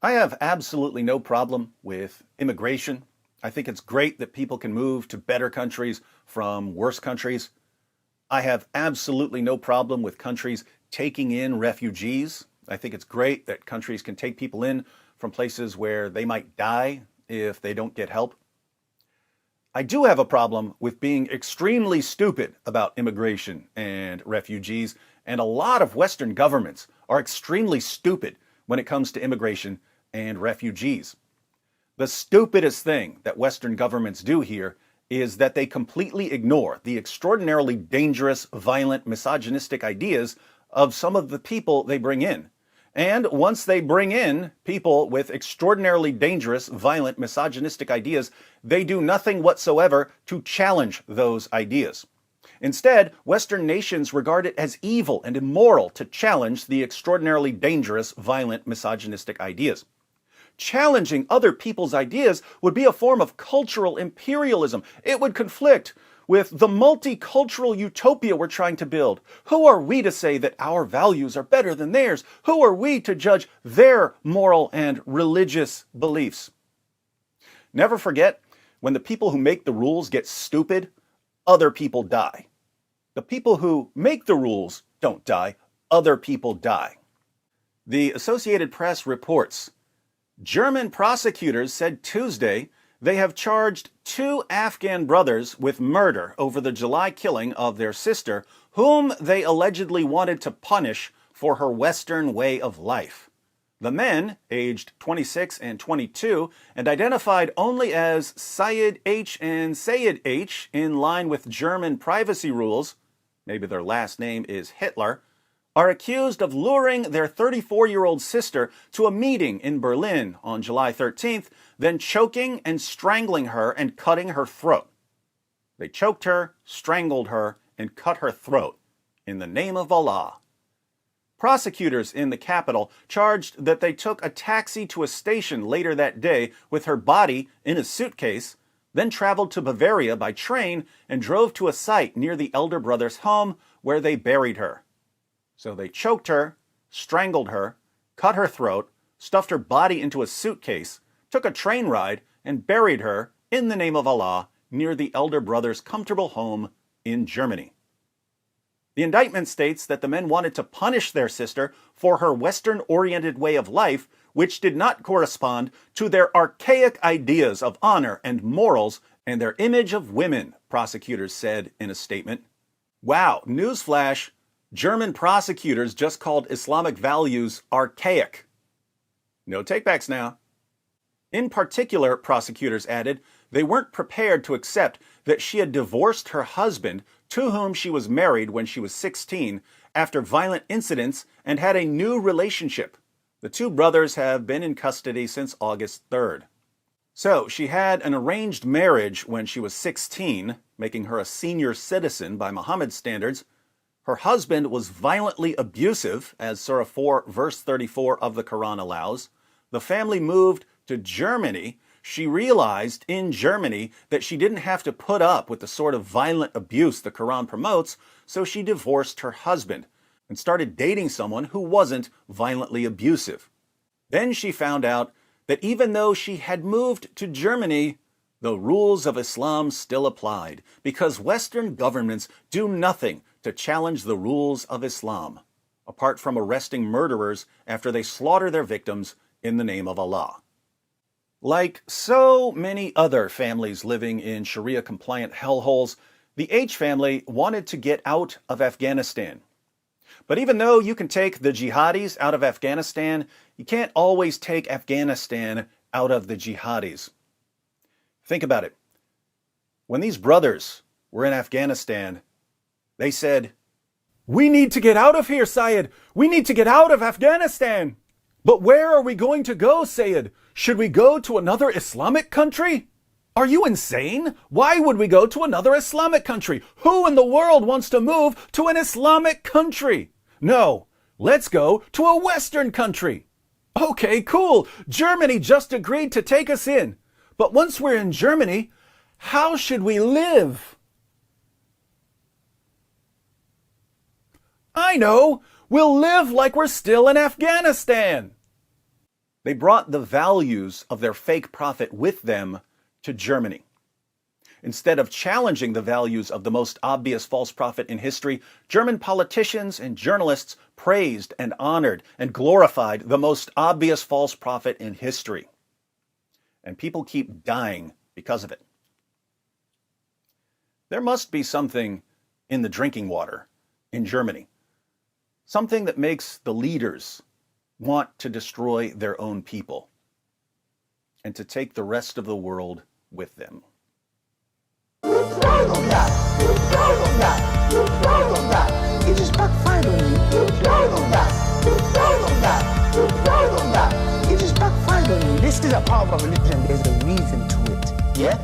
I have absolutely no problem with immigration. I think it's great that people can move to better countries from worse countries. I have absolutely no problem with countries taking in refugees. I think it's great that countries can take people in from places where they might die if they don't get help. I do have a problem with being extremely stupid about immigration and refugees, and a lot of Western governments are extremely stupid when it comes to immigration and refugees. The stupidest thing that Western governments do here is that they completely ignore the extraordinarily dangerous, violent, misogynistic ideas of some of the people they bring in. And once they bring in people with extraordinarily dangerous, violent, misogynistic ideas, they do nothing whatsoever to challenge those ideas. Instead, Western nations regard it as evil and immoral to challenge the extraordinarily dangerous, violent, misogynistic ideas. Challenging other people's ideas would be a form of cultural imperialism. It would conflict with the multicultural utopia we're trying to build. Who are we to say that our values are better than theirs? Who are we to judge their moral and religious beliefs? Never forget, when the people who make the rules get stupid, other people die. The people who make the rules don't die, other people die. The Associated Press reports German prosecutors said Tuesday they have charged two Afghan brothers with murder over the July killing of their sister, whom they allegedly wanted to punish for her Western way of life. The men, aged 26 and 22, and identified only as Syed H. and Sayed H. in line with German privacy rules, maybe their last name is Hitler, are accused of luring their 34-year-old sister to a meeting in Berlin on July 13th, then choking and strangling her and cutting her throat. They choked her, strangled her, and cut her throat in the name of Allah. Prosecutors in the capital charged that they took a taxi to a station later that day with her body in a suitcase, then traveled to Bavaria by train and drove to a site near the elder brother's home where they buried her. So they choked her, strangled her, cut her throat, stuffed her body into a suitcase, took a train ride, and buried her in the name of Allah near the elder brother's comfortable home in Germany. The indictment states that the men wanted to punish their sister for her Western-oriented way of life, which did not correspond to their archaic ideas of honor and morals and their image of women, prosecutors said in a statement. Wow, newsflash. German prosecutors just called Islamic values archaic. No takebacks now. In particular, prosecutors added, they weren't prepared to accept that she had divorced her husband, to whom she was married when she was 16, after violent incidents and had a new relationship. The two brothers have been in custody since August 3rd. So, she had an arranged marriage when she was 16, making her a senior citizen by Muhammad's standards. Her husband was violently abusive, as Surah 4, verse 34 of the Quran allows. The family moved to Germany. She realized in Germany that she didn't have to put up with the sort of violent abuse the Quran promotes, so she divorced her husband and started dating someone who wasn't violently abusive. Then she found out that even though she had moved to Germany, the rules of Islam still applied, because Western governments do nothing to challenge the rules of Islam, apart from arresting murderers after they slaughter their victims in the name of Allah. Like so many other families living in Sharia-compliant hellholes, the H family wanted to get out of Afghanistan. But even though you can take the jihadis out of Afghanistan, you can't always take Afghanistan out of the jihadis. Think about it. When these brothers were in Afghanistan, they said, "We need to get out of here, Syed. We need to get out of Afghanistan. But where are we going to go, Syed? Should we go to another Islamic country? Are you insane? Why would we go to another Islamic country? Who in the world wants to move to an Islamic country? No, let's go to a Western country. Okay, cool. Germany just agreed to take us in. But once we're in Germany, how should we live?" I know. We'll live like we're still in Afghanistan. They brought the values of their fake prophet with them to Germany. Instead of challenging the values of the most obvious false prophet in history, German politicians and journalists praised and honored and glorified the most obvious false prophet in history. And people keep dying because of it. There must be something in the drinking water in Germany, something that makes the leaders want to destroy their own people and to take the rest of the world with them. It just backfired on you. It just backfired on you. This is a part of a religion. There's a reason to it. Yeah?